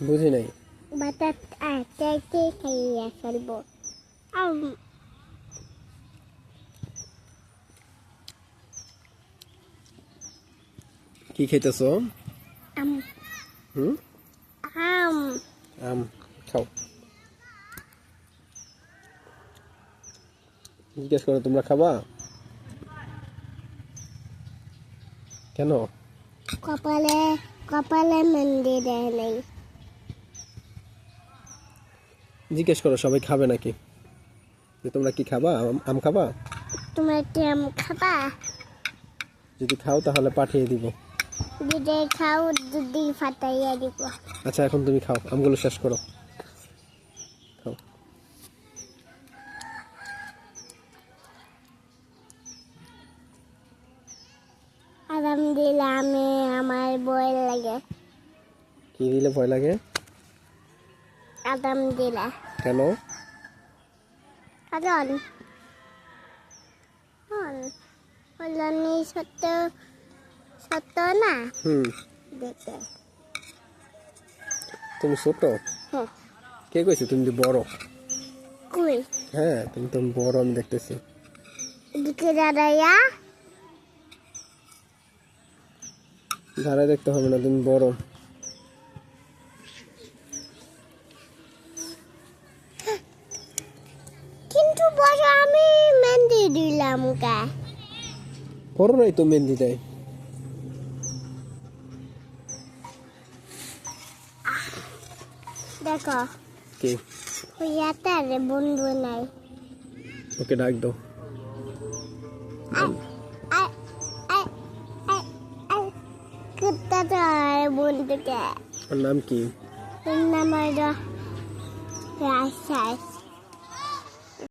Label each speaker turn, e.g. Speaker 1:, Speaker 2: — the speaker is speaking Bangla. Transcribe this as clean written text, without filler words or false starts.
Speaker 1: বুঝি নাই।
Speaker 2: বাতাস আচারকে খাইয়া ফেলবো।
Speaker 1: কি খাইতেছো?
Speaker 2: আম
Speaker 1: হুম,
Speaker 2: আম
Speaker 1: আম খাও। জিজ্ঞেস করো তোমরা খাবা কেন?
Speaker 2: কপালে কপালে মেহেন্দি দেয় নাই।
Speaker 1: জিজ্ঞেস করো সবাই খাবে নাকি, যে তোমরা কি খাবা? আম খাবা?
Speaker 2: তোমরা কি আম খাবা?
Speaker 1: যদি খাও তাহলে পাঠিয়ে দিব।
Speaker 2: যদি খাও যদি ফাটাইয়া দিব।
Speaker 1: আচ্ছা এখন তুমি খাও, আমগুলো শেষ করো। খাও।
Speaker 2: আরাম দিলে আমি আমার বই লাগে।
Speaker 1: কি দিলে ভয় লাগে?
Speaker 2: আরাম দিলে
Speaker 1: কেন?
Speaker 2: কারণ হলনি সত্য সত্য না
Speaker 1: হুম,
Speaker 2: দেখে।
Speaker 1: তুমি ছোট?
Speaker 2: হ্যাঁ
Speaker 1: কে কইছে তুমি যে বড়?
Speaker 2: কই
Speaker 1: হ্যাঁ তুমি তো বড়, আমি দেখতেছি।
Speaker 2: এদিকে দাঁড়াইয়া
Speaker 1: দাঁড়ায় দেখতে হবে না, তুমি বড়।
Speaker 2: কিন্তু বড় আমি মেহেন্দি দিলাম কা।
Speaker 1: বড় নাই তো মেহেন্দি দেয়।
Speaker 2: দেখো
Speaker 1: কি?
Speaker 2: হইয়াতে রে বন্ধু নাই।
Speaker 1: ওকে ডাক দাও।
Speaker 2: কুত্তা তো আর বন্ধুকে
Speaker 1: ওর নাম কি?
Speaker 2: নাম রাজশাহী।